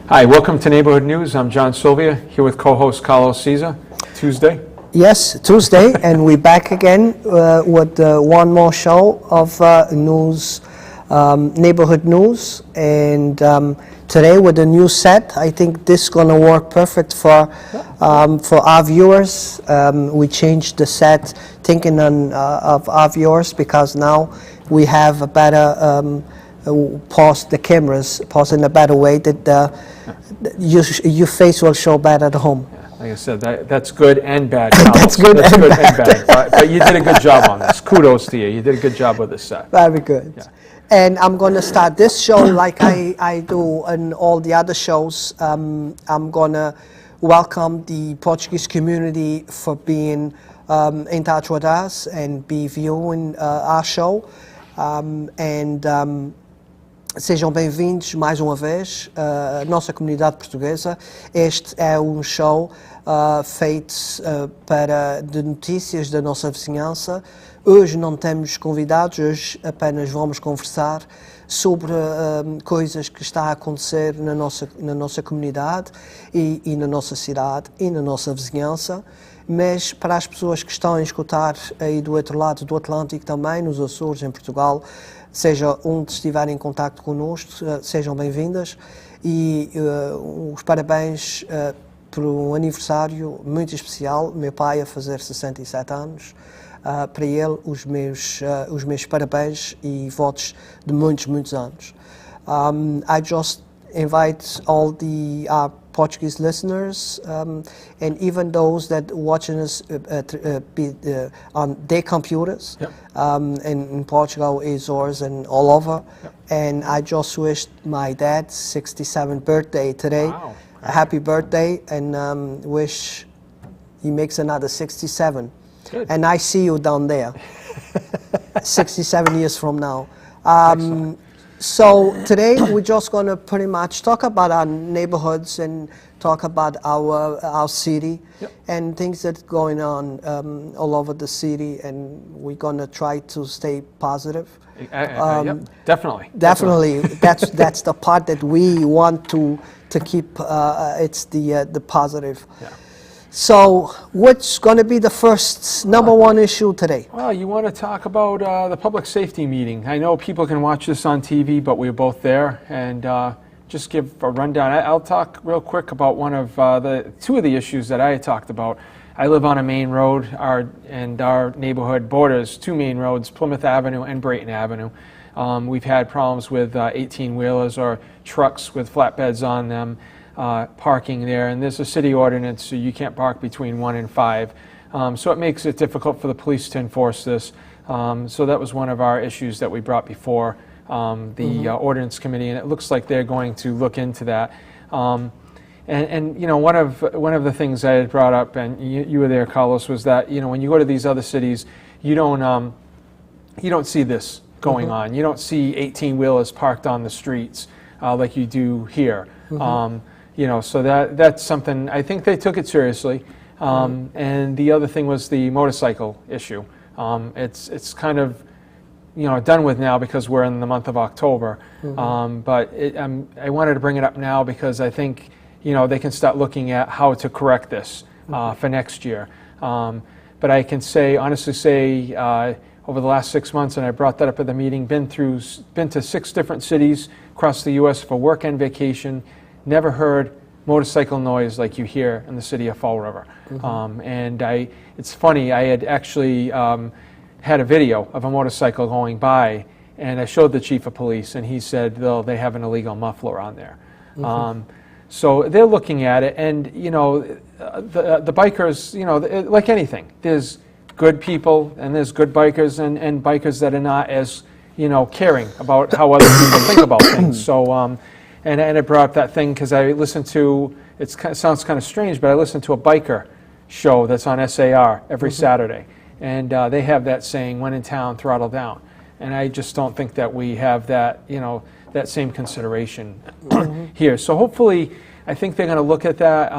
Hi, welcome to Neighborhood News. I'm John Sylvia, here with co-host Carlos Cesar. Tuesday. Yes, Tuesday, and we're back again with one more show of news, neighborhood news. And today with a new set, I think this is going to work perfect for our viewers. We changed the set thinking of our viewers because now we have a better pause the cameras, pause in a better way that your face will show better at home. Like I said, that's good and bad. That's good and bad. But you did a good job on this. Kudos to you. You did a good job with this set. Very good. Yeah. And I'm going to start this show like I do in all the other shows. I'm going to welcome the Portuguese community for being in touch with us and be viewing our show. Sejam bem-vindos mais uma vez à nossa comunidade portuguesa. Este é um show feito de notícias da nossa vizinhança. Hoje não temos convidados, hoje apenas vamos conversar sobre coisas que está a acontecer na nossa comunidade e na nossa cidade e na nossa vizinhança. Mas para as pessoas que estão a escutar aí do outro lado do Atlântico também, nos Açores, em Portugal, seja onde estiverem em contacto connosco, sejam bem-vindas e os parabéns por um aniversário muito especial. Meu pai a fazer 67 anos, para ele os meus parabéns e votos de muitos anos. I just invite all our Portuguese listeners and even those that watching us on their computers. Yep. In Portugal, Azores, and all over. Yep. And I just wished my dad's 67th birthday today. Wow. A happy birthday, and wish he makes another 67. Good. And I see you down there, 67 years from now. So today we're just going to pretty much talk about our neighborhoods and talk about our city. Yep. And things that's going on all over the city, and we're going to try to stay positive. Yep, definitely. That's the part that we want to keep. It's the positive. Yeah. So what's going to be the first number one issue today? Well, you want to talk about the public safety meeting. I know people can watch this on TV, but we were both there, and just give a rundown. I'll talk real quick about two of the issues that I talked about. I live on a main road, and our neighborhood borders two main roads, Plymouth Avenue and Brayton Avenue. We've had problems with 18-wheelers or trucks with flatbeds on them parking there, and there's a city ordinance, so you can't park between 1 and 5. So it makes it difficult for the police to enforce this. So that was one of our issues that we brought before the ordinance committee, and it looks like they're going to look into that. And you know, one of the things I had brought up, and you were there, Carlos, was that when you go to these other cities, you don't see this going on. You don't see 18-wheelers parked on the streets like you do here. So that's something. I think they took it seriously. And the other thing was the motorcycle issue. It's kind of done with now because we're in the month of October. But I wanted to bring it up now because I think they can start looking at how to correct this for next year. But I can honestly say over the last 6 months, and I brought that up at the meeting, been to 6 different cities across the U.S. for work and vacation. Never heard motorcycle noise like you hear in the city of Fall River. And it's funny, I had actually had a video of a motorcycle going by, and I showed the chief of police, and he said they have an illegal muffler on there. So they're looking at it, and the bikers, like anything, there's good people and there's good bikers and bikers that are not as caring about how other people think about things. So and I brought up that thing because I listened to, it sounds kind of strange, but I listened to a biker show that's on SAR every Saturday, and they have that saying, when in town, throttle down. And I just don't think that we have that, that same consideration here. So hopefully, I think they're going to look at that.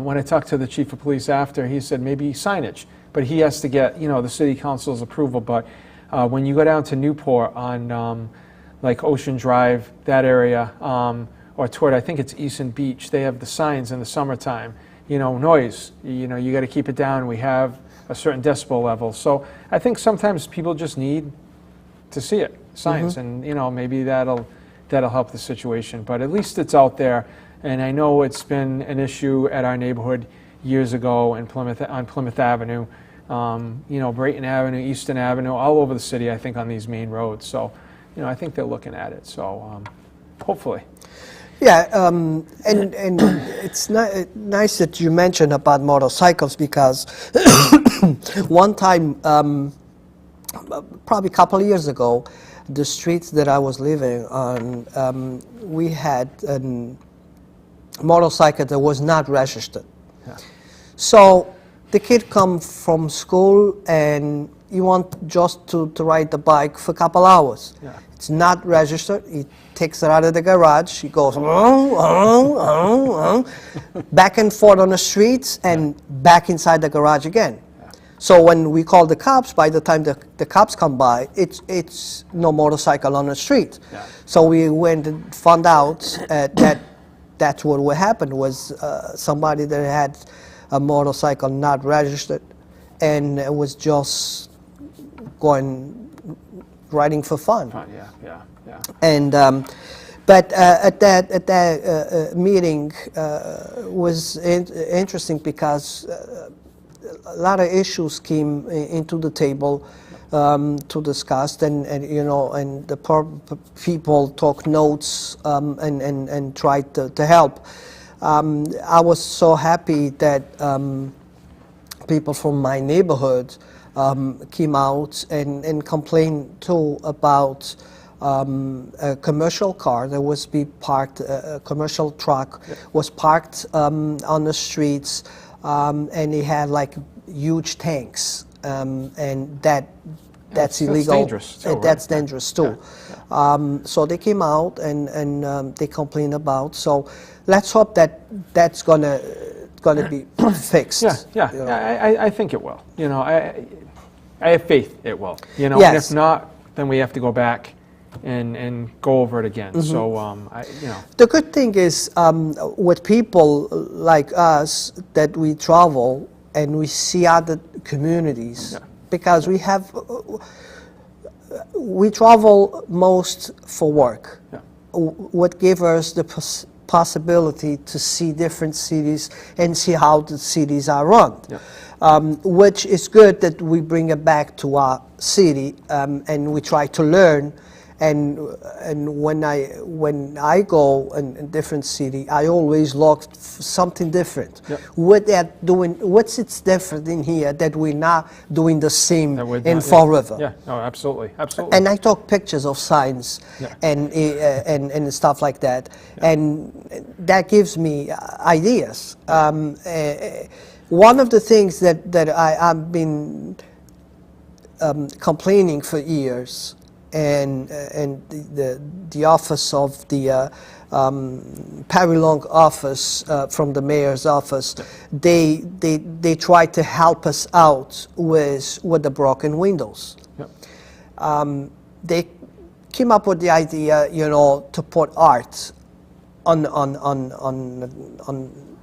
When I talked to the chief of police after, he said maybe signage, but he has to get, the city council's approval. But when you go down to Newport on like Ocean Drive, that area, or toward, I think it's Easton Beach, they have the signs in the summertime, you know, noise, you know, you got to keep it down. We have a certain decibel level. So I think sometimes people just need to see it, signs, and you know, maybe that'll help the situation. But at least it's out there, and I know it's been an issue at our neighborhood years ago in on Plymouth Avenue, you know, Brayton Avenue, Easton Avenue, all over the city, I think, on these main roads. So, you know, I think they're looking at it. So, hopefully. Yeah, and it's nice that you mentioned about motorcycles, because one time, probably a couple of years ago, the streets that I was living on, we had a motorcycle that was not registered. Yeah. So the kid come from school and you want just to ride the bike for a couple hours. Yeah. It's not registered. He takes it out of the garage. He goes back and forth on the streets and back inside the garage again. Yeah. So when we call the cops, by the time the cops come by, it's no motorcycle on the street. Yeah. So we went and found out that that's what happened, was somebody that had a motorcycle not registered and was just riding for fun. Yeah. And but at that meeting was interesting, because a lot of issues came into the table to discuss, and you know, and the people took notes and tried to help. I was so happy that people from my neighborhood came out and complained too about a commercial car that was parked, a commercial truck was parked on the streets, and it had like huge tanks, and that's illegal. Dangerous too, right? That's dangerous too. Yeah. So they came out and they complained about. So let's hope that that's gonna be fixed. Yeah. You know. I think it will. You know, I have faith it will. You know, Yes. and if not, then we have to go back and go over it again. So, you know. The good thing is, with people like us, that we travel and we see other communities, because we travel most for work. Yeah. What gives us the possibility to see different cities and see how the cities are run. Yeah. Which is good that we bring it back to our city, and we try to learn. And when I go in a different city, I always look for something different. Yep. What they're doing, what's it's different in here that we're not doing the same in Fall River. Yeah, no, absolutely. And I took pictures of signs and stuff like that, and that gives me ideas. One of the things that I've been complaining for years, and the office of the Perry Long office from the mayor's office, they try to help us out with the broken windows. Yep. They came up with the idea, you know, to put art on the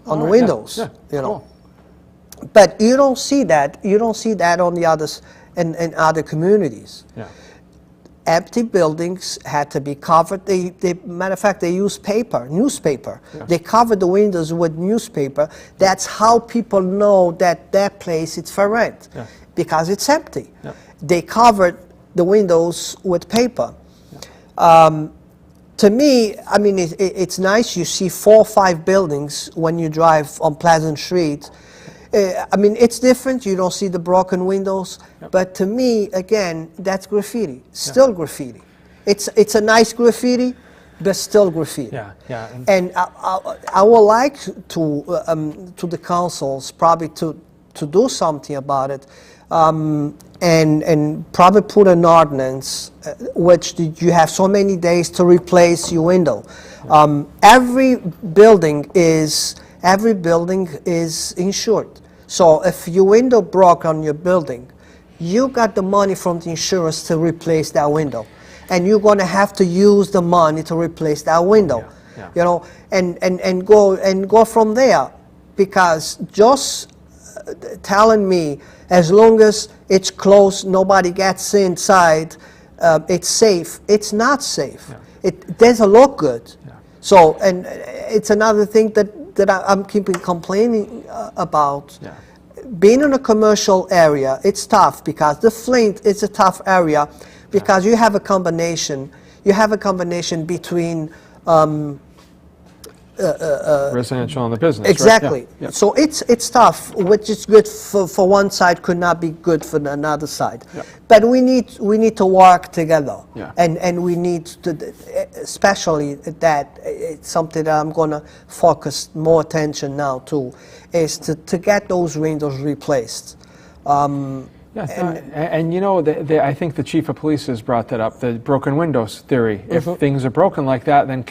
windows. Yeah. You know. Cool. But you don't see that. You don't see that on the others in other communities. Yeah. Empty buildings had to be covered. Matter of fact, they use newspaper. Yeah. They cover the windows with newspaper. That's how people know that place is for rent, because it's empty. Yeah. They covered the windows with paper. To me, I mean, it's nice. You see 4 or 5 buildings when you drive on Pleasant Street. I mean, it's different. You don't see the broken windows. Yep. But to me, again, that's graffiti. Still graffiti. It's a nice graffiti, but still graffiti. Yeah. And I would like to the councils probably to do something about it, and probably put an ordinance which you have so many days to replace your window. Every building is insured. So if your window broke on your building, you got the money from the insurance to replace that window, and you're going to have to use the money to replace that window. Yeah. you know, and go from there, because just telling me as long as it's closed, nobody gets inside, it's safe. It's not safe. Yeah. It doesn't look good. Yeah. So, and it's another thing that I'm keeping complaining about. Yeah. Being in a commercial area, it's tough, because the Flint is a tough area, because you have a combination. You have a combination between residential and the business. exactly. Right? Yeah. Yeah. So it's tough. Which is good for one side could not be good for another side. Yeah. But we need to work together. Yeah. And we need to, especially that, it's something that I'm going to focus more attention now to, is to get those windows replaced. Yeah, and you know, I think the chief of police has brought that up, the broken windows theory. If things are broken like that, then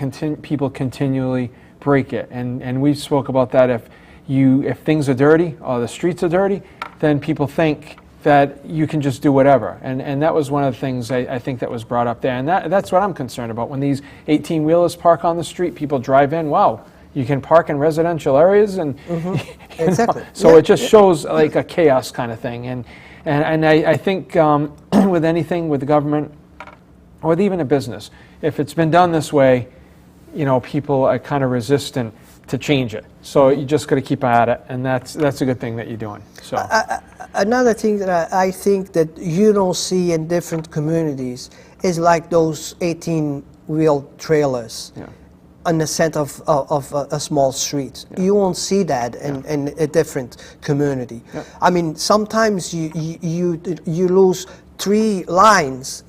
people continually break it. And we spoke about that. If things are dirty or the streets are dirty, then people think that you can just do whatever. And that was one of the things I think that was brought up there. And that's what I'm concerned about. When these 18-wheelers park on the street, people drive in, wow, you can park in residential areas. And Exactly. So it just shows like a chaos kind of thing. And I think with anything, with the government, or with even a business, if it's been done this way, you know, people are kind of resistant to change it. So you just got to keep at it, and that's a good thing that you're doing. So another thing that I think that you don't see in different communities is like those 18-wheel trailers. Yeah. On the center of a small street. Yeah. You won't see that in a different community. Yeah. I mean, sometimes you lose three lights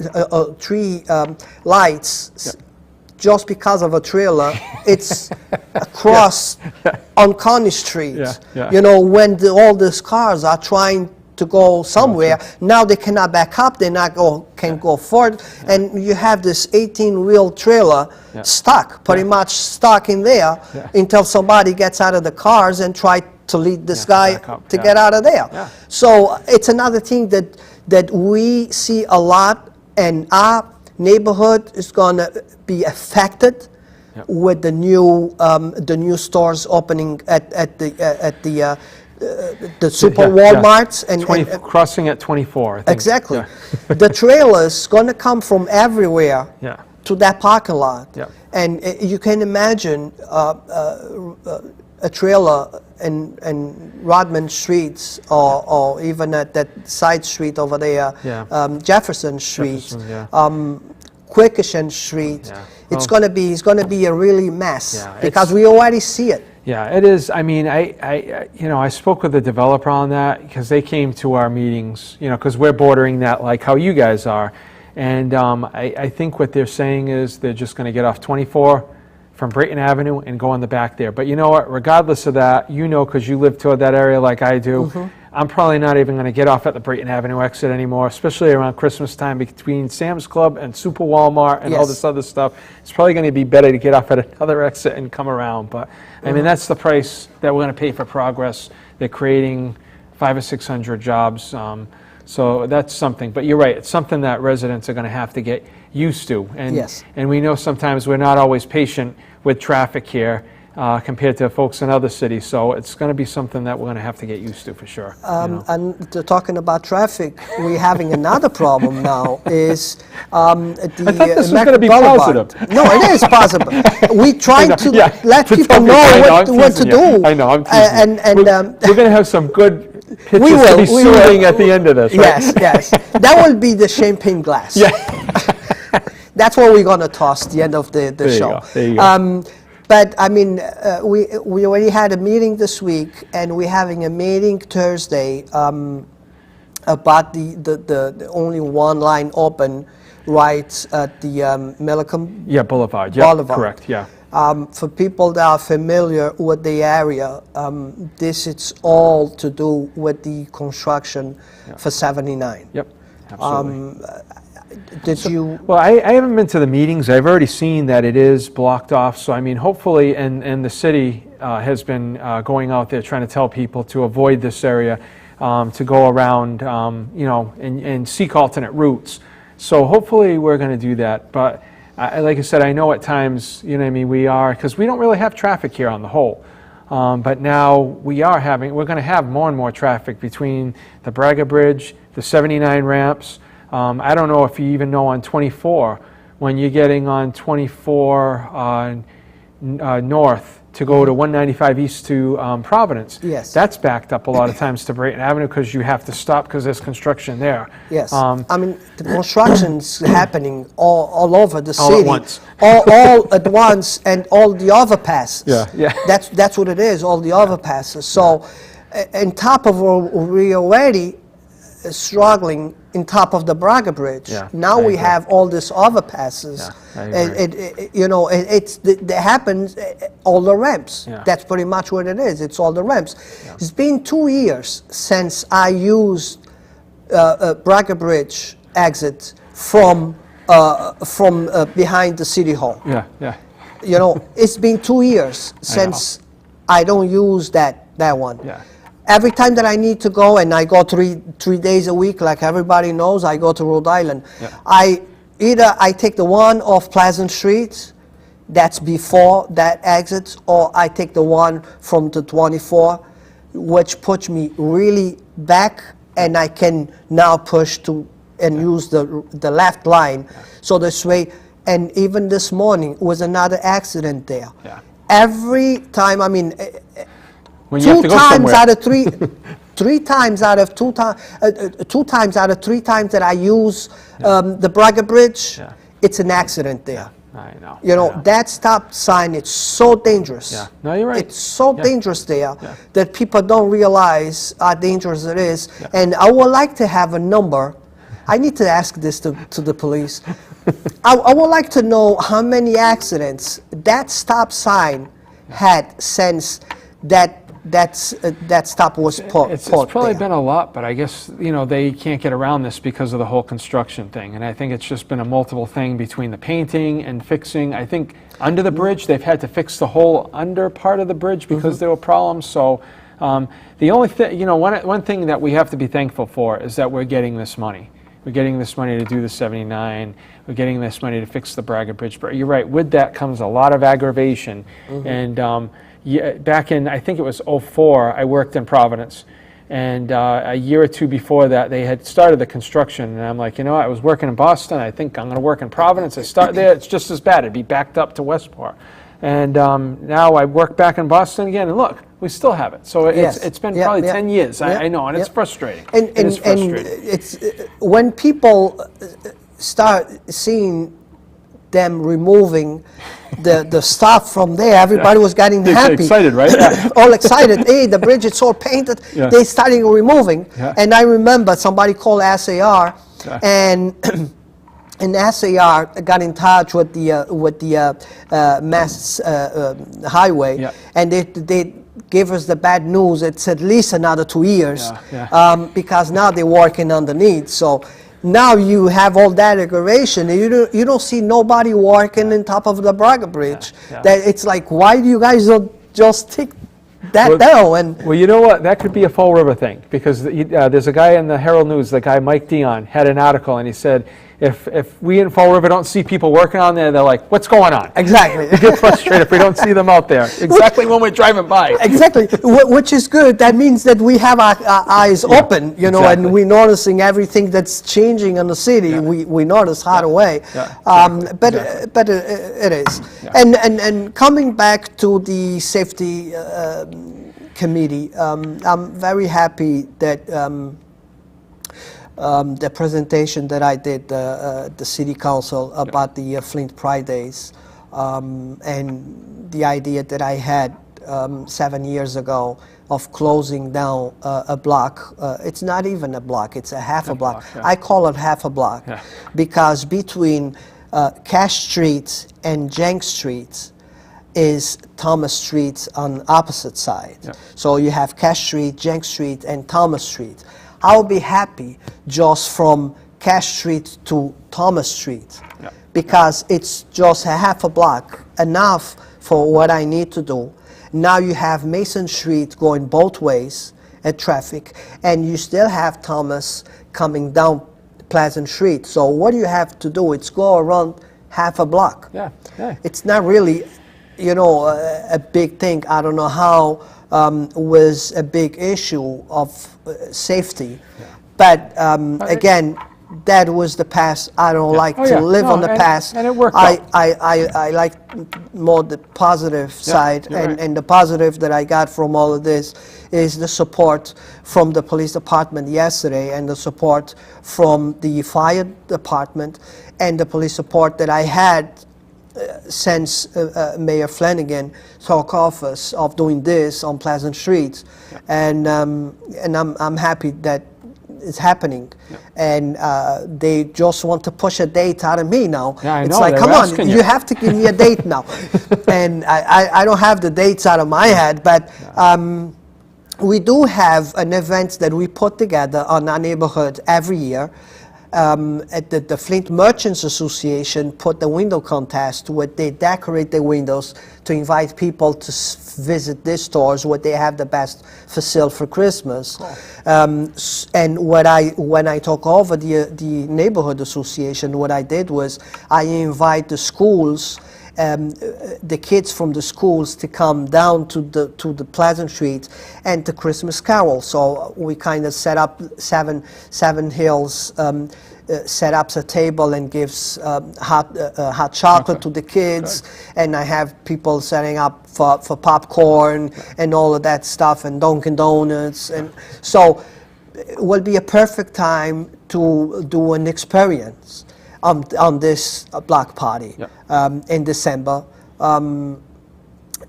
just because of a trailer. It's across on Connie Street. Yeah. Yeah. You know, when all these cars are trying to go somewhere, now they cannot back up, they can go forward, and you have this 18-wheel trailer stuck, pretty much stuck in there until somebody gets out of the cars and try to lead this guy to get out of there. Yeah. So it's another thing that we see a lot, and our neighborhood is going to be affected with the new stores opening at the super Walmarts and crossing at 24. I think. Exactly. Yeah. The trailers going to come from everywhere to that parking lot. Yeah. And you can imagine a trailer in Rodman Streets or even at that side street over there, Jefferson Street, Quikisham Street. Yeah. It's going to be a really mess because we already see it. Yeah, it is. I mean, I spoke with the developer on that because they came to our meetings, you know, because we're bordering that like how you guys are. And I think what they're saying is they're just going to get off 24 from Brayton Avenue and go on the back there. But you know what, regardless of that, you know, because you live toward that area like I do, I'm probably not even going to get off at the Brayton Avenue exit anymore, especially around Christmas time between Sam's Club and Super Walmart and all this other stuff. It's probably going to be better to get off at another exit and come around. But I mean, that's the price that we're going to pay for progress. They're creating 500 or 600 jobs. So that's something. But you're right, it's something that residents are going to have to get used to. And we know sometimes we're not always patient with traffic here. Compared to folks in other cities, so it's going to be something that we're going to have to get used to for sure. And talking about traffic, we're having another problem now. Is the I thought this was going to be positive. No, it is positive. We try to let people know what to do. I know. I'm teasing. And we're going to have some good pictures to be soothing at the end of this. Right? Yes. That will be the champagne glass. Yeah. That's what we're going to toss at the end of the show. There you go. But I mean, we already had a meeting this week, and we're having a meeting Thursday about the only one line open right at the Millicom Boulevard. Yeah, correct. Yeah. For people that are familiar with the area, this is all to do with the construction for 79. Yep. Absolutely. Well, I haven't been to the meetings. I've already seen that it is blocked off. So, I mean, hopefully, and the city has been going out there trying to tell people to avoid this area, to go around, you know, and seek alternate routes. So hopefully we're going to do that. But like I said, I know at times, you know what I mean, we are, because we don't really have traffic here on the whole. But now we're going to have more and more traffic between the Braga Bridge, the 79 ramps. I don't know if you even know on 24, when you're getting on 24 north to go to 195 east to Providence. Yes. That's backed up a lot of times to Brayton Avenue because you have to stop because there's construction there. Yes. I mean, the construction's happening all over the city. All at once. all at once, and all the overpasses. Yeah. That's what it is, all the overpasses. So, on top of we already struggling in top of the Braga Bridge. Yeah, now I we agree. have all these overpasses. Yeah, I agree. It happens all the ramps. Yeah. That's pretty much what it is. It's all the ramps. Yeah. It's been 2 years since I used Braga Bridge exit from behind the city hall. Yeah. You know, it's been 2 years since I don't use that one. Yeah. Every time that I need to go, and I go three days a week, like everybody knows, I go to Rhode Island. Yeah. I take the one off Pleasant Street, that's before that exit, or I take the one from the 24, which puts me really back, and I can now push to and use the left line. Yeah. So this way, and even this morning was another accident there. Yeah. Every time, I mean, when you have to go somewhere. Two times out of three times that I use the Braga Bridge, it's an accident there. I know. You know, that stop sign, it's so dangerous. Yeah. No, you're right. It's so dangerous there that people don't realize how dangerous it is. Yeah. And I would like to have a number. I need to ask this to the police. I would like to know how many accidents that stop sign had since that stop was put It's probably there. been a lot, but I guess, you know, they can't get around this because of the whole construction thing. And I think it's just been a multiple thing between the painting and fixing. I think under the bridge, they've had to fix the whole under part of the bridge because there were problems. So the only thing, you know, one thing that we have to be thankful for is that we're getting this money. We're getting this money to do the 79. We're getting this money to fix the Braga Bridge. But you're right, with that comes a lot of aggravation. And back in, I think it was 2004, I worked in Providence. And a year or two before that, they had started the construction. And I'm like, you know, I was working in Boston. I think I'm going to work in Providence. I start there. It's just as bad. It'd be backed up to Westport. And now I work back in Boston again. And look, we still have it. So it's been probably 10 years. I know, and it's frustrating. And it is frustrating. And it's when people start seeing them removing the stuff from there, everybody was getting happy. Excited, right? Yeah. All excited. Hey, the bridge is all painted. Yeah. They starting removing. Yeah. And I remember somebody called SAR, and SAR got in touch with the Mass Highway, and they gave us the bad news. It's at least another 2 years, because now they're working underneath. So now you have all that aggravation, and you don't see nobody working on top of the Braga Bridge. That it's like, why do you guys don't just take that down? Well, you know what? That could be a Fall River thing, because there's a guy in the Herald News, the guy Mike Dion, had an article, and he said, if we in Fall River don't see people working on there, they're like, what's going on? Exactly. We get frustrated if we don't see them out there. Exactly when we're driving by. Exactly, which is good. That means that we have our eyes open, you know, and we're noticing everything that's changing in the city. We notice right away. But it is. And coming back to the safety committee, I'm very happy that the presentation that I did the City Council about the Flint Pride Days, and the idea that I had 7 years ago of closing down a block. It's not even a block, it's a half a block. I call it half a block because between Cash Street and Jenks Street is Thomas Street on opposite side. So you have Cash Street, Jenks Street, and Thomas Street. I'll be happy just from Cash Street to Thomas Street because it's just a half a block, enough for what I need to do. Now you have Mason Street going both ways at traffic, and you still have Thomas coming down Pleasant Street. So what you have to do is go around half a block. Yeah, yeah. It's not really, you know, a big thing. I don't know how was a big issue of safety, but again, that was the past. I don't like to live on the past. And it worked out. I like more the positive side, and the positive that I got from all of this is the support from the police department yesterday, and the support from the fire department, and the police support that I had since Mayor Flanagan took office of doing this on Pleasant Street, and I'm happy that it's happening, and they just want to push a date out of me now. Yeah, it's like, come on, you have to give me a date now, and I don't have the dates out of my head, but we do have an event that we put together on our neighborhood every year. At the Flint Merchants Association put the window contest where they decorate their windows to invite people to visit their stores where they have the best for sale for Christmas. Cool. And when I took over the neighborhood association, what I did was I invite the schools, the kids from the schools to come down to the Pleasant Street and the Christmas Carol. So we kind of set up Seven Hills, set up a table and gives hot chocolate to the kids. Good. And I have people setting up for popcorn and all of that stuff, and Dunkin' Donuts. And so it will be a perfect time to do an experience on this block party in December,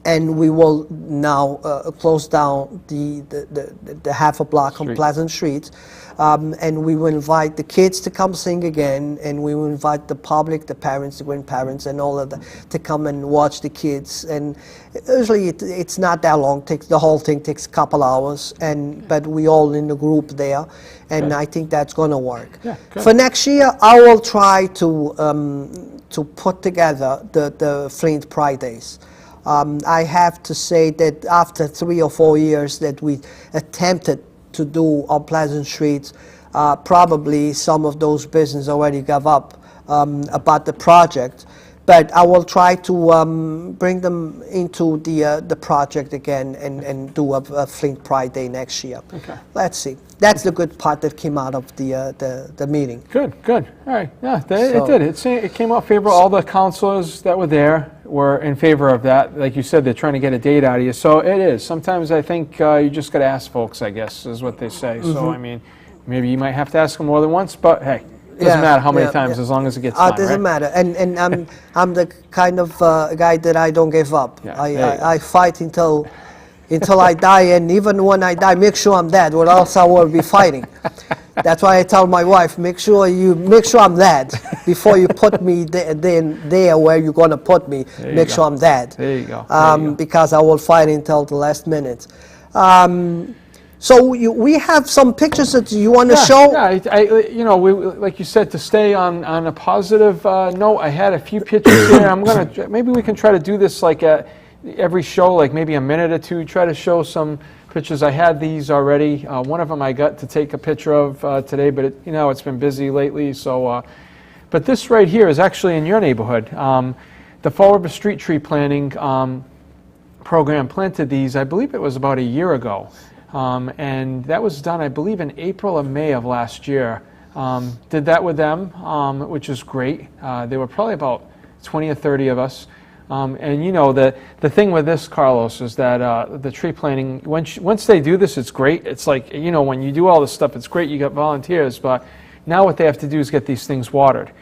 and we will now close down the half a block on Pleasant Street, and we will invite the kids to come sing again, and we will invite the public, the parents, the grandparents, and all of that to come and watch the kids. And usually it's not that long. The whole thing takes a couple hours, but we all in the group there, and I think that's going to work. Yeah, for next year, I will try to put together the Flint Pride Days. I have to say that after 3 or 4 years that we attempted to do on Pleasant Street, probably some of those businesses already gave up about the project. But I will try to bring them into the project again and do a Flint Pride Day next year. Okay. Let's see. That's the good part that came out of the meeting. Good. All right. Yeah, it did. It came out favorable. All the councilors that were there were in favor of that. Like you said, they're trying to get a date out of you. So it is. Sometimes I think you just got to ask folks, I guess, is what they say. Mm-hmm. So, I mean, maybe you might have to ask them more than once, but hey. Doesn't matter how many times, as long as it gets done, it doesn't matter, and I'm the kind of guy that I don't give up. Yeah, I fight until I die, and even when I die, make sure I'm dead, or else I will be fighting. That's why I tell my wife, make sure I'm dead before you put me there where you're gonna put me. Make sure I'm dead. There you go. Because I will fight until the last minute. So we have some pictures that you want to show? Yeah, like you said, to stay on a positive note, I had a few pictures here. Maybe we can try to do this like every show, like maybe a minute or two, try to show some pictures. I had these already. One of them I got to take a picture of today, but it's been busy lately. So, but this right here is actually in your neighborhood. The Fall River Street Tree Planting program planted these, I believe it was about a year ago. And that was done, I believe, in April or May of last year. Did that with them, which is great. There were probably about 20 or 30 of us. And the thing with this, Carlos, is that the tree planting, once they do this, it's great. It's like, when you do all this stuff, it's great, you got volunteers, but now what they have to do is get these things watered.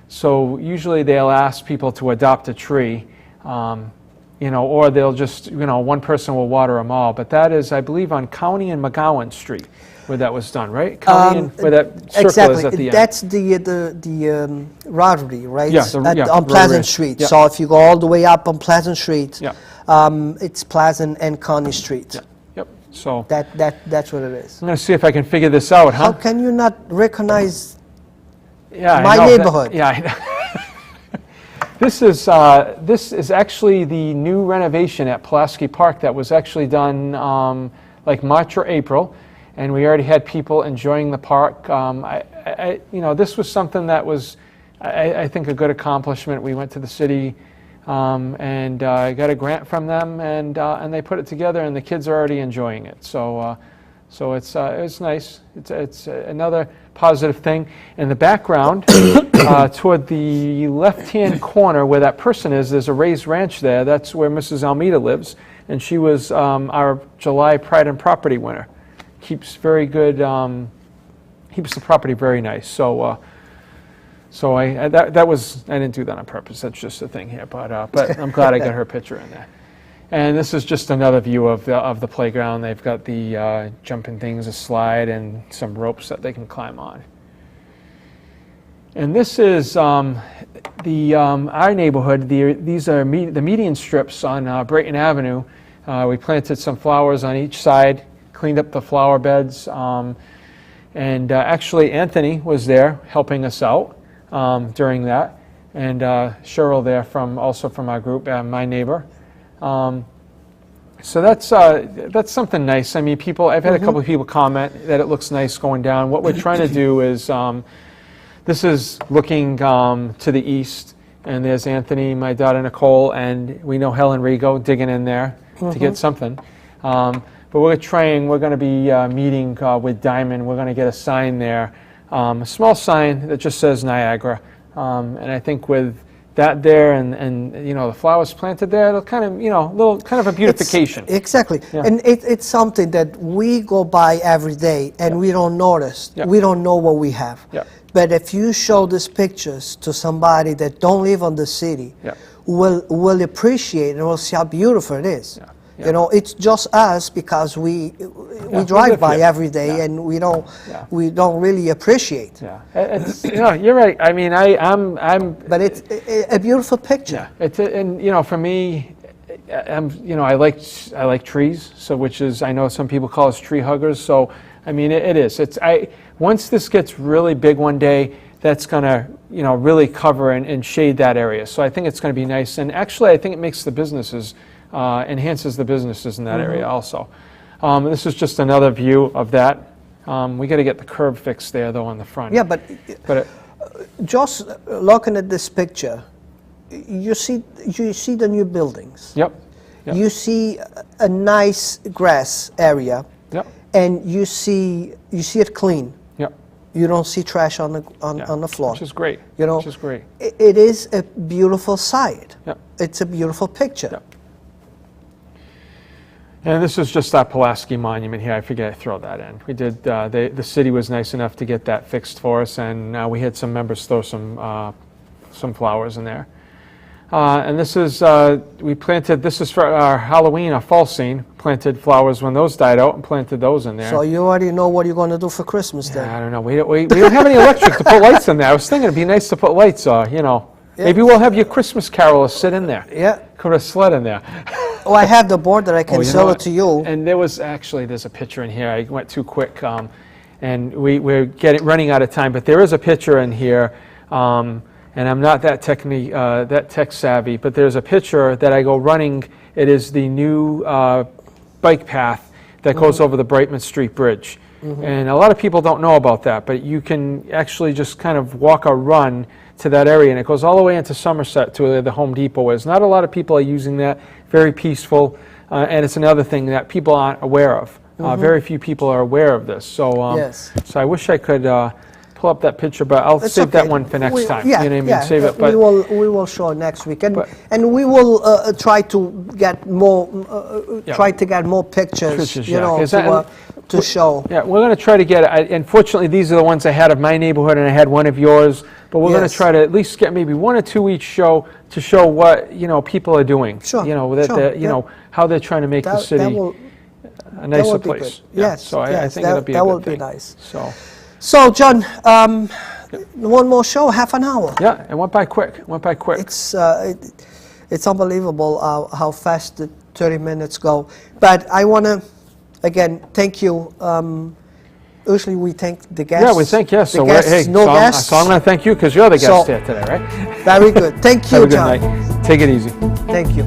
So usually they'll ask people to adopt a tree, or they'll just, one person will water them all. But that is, I believe, on County and McGowan Street where that was done, right? County and where that circle is at the end. That's the rotary, right? Yeah, on Pleasant Street. Yeah. So if you go all the way up on Pleasant Street, it's Pleasant and County Street. Yeah. Yep. So that's what it is. I'm going to see if I can figure this out, huh? How can you not recognize my neighborhood? I know. This is actually the new renovation at Pulaski Park that was actually done like March or April, and we already had people enjoying the park. This was something that was, I think a good accomplishment. We went to the city and got a grant from them, and they put it together, and the kids are already enjoying it. So it's nice. It's another positive thing. In the background, toward the left-hand corner where that person is, there's a raised ranch there. That's where Mrs. Almeida lives, and she was our July Pride and Property winner. Keeps very good. Keeps the property very nice. So I didn't do that on purpose. That's just a thing here, but I'm glad I got her picture in there. And this is just another view of the playground. They've got the jumping things, a slide, and some ropes that they can climb on. And this is our neighborhood. These are the median strips on Brayton Avenue. We planted some flowers on each side, cleaned up the flower beds, and actually Anthony was there helping us out during that, and Cheryl there also from our group, my neighbor. So that's something nice. I mean, I've had a couple of people comment that it looks nice going down. What we're trying to do is, this is looking to the east, and there's Anthony, my daughter Nicole, and we know Helen Rigo digging in there to get something. But we're going to be meeting with Diamond. We're going to get a sign there, a small sign that just says Niagara. And I think with that there and the flowers planted there, it'll kind of, little kind of a beautification. Exactly. Yeah. And it's something that we go by every day and we don't notice. Yeah. We don't know what we have. Yeah. But if you show these pictures to somebody that don't live on the city, Yeah. will appreciate and will see how beautiful it is. Yeah. Yeah. It's just us because we drive by every day and we don't really appreciate. Yeah, it's, you're right. I mean, I'm. But it's a beautiful picture. Yeah, and for me, I like trees. So which is, I know some people call us tree huggers. So I mean, it is. Once this gets really big one day, that's gonna really cover and shade that area. So I think it's gonna be nice. And actually, I think it makes the businesses. Enhances the businesses in that area also. This is just another view of that. We got to get the curb fixed there though on the front. Yeah, but just looking at this picture, you see the new buildings. Yep. You see a nice grass area. Yep. And you see it clean. Yep. You don't see trash on the floor. Which is great. Which is great. It is a beautiful sight. Yep. It's a beautiful picture. Yep. And this is just that Pulaski Monument here. I forget to throw that in. We did. The city was nice enough to get that fixed for us, and we had some members throw some flowers in there. And this is we planted. This is for our Halloween, our fall scene. Planted flowers when those died out, and planted those in there. So you already know what you're going to do for Christmas then. I don't know. We don't have any electric to put lights in there. I was thinking it'd be nice to put lights. Yeah. Maybe we'll have your Christmas carolers sit in there. Yeah. Put a sled in there. Oh, I have the board that I can sell it to you. And there's a picture in here. I went too quick, and we're running out of time. But there is a picture in here, and I'm not that tech savvy. But there's a picture that I go running. It is the new bike path that goes over the Brightman Street Bridge, and a lot of people don't know about that. But you can actually just kind of walk or run to that area, and it goes all the way into Somerset to where the Home Depot is. Not a lot of people are using that. Very peaceful, and it's another thing that people aren't aware of. Very few people are aware of this. So, yes. So I wish I could pull up that picture, but I'll save that one for next time. Yeah, you know what I mean? Save it. But we will show it next week, and we will try to get more pictures. To show. Yeah, we're going to try to get. Unfortunately, these are the ones I had of my neighborhood, and I had one of yours. But we're going to try to at least get maybe one or two each show to show what people are doing. Sure. How they're trying to make the city a nicer place. Yes. So I think it'll be a good thing. That will be nice. So John, one more show, half an hour. Yeah, it went by quick. It's unbelievable how fast the 30 minutes go. But I want to again thank you. Usually we thank the guests. Yeah, we thank guests. So guests, guests. So I'm going to thank you because you're the guest here today, right? Very good. Thank you, Have a good John. night. Take it easy. Thank you.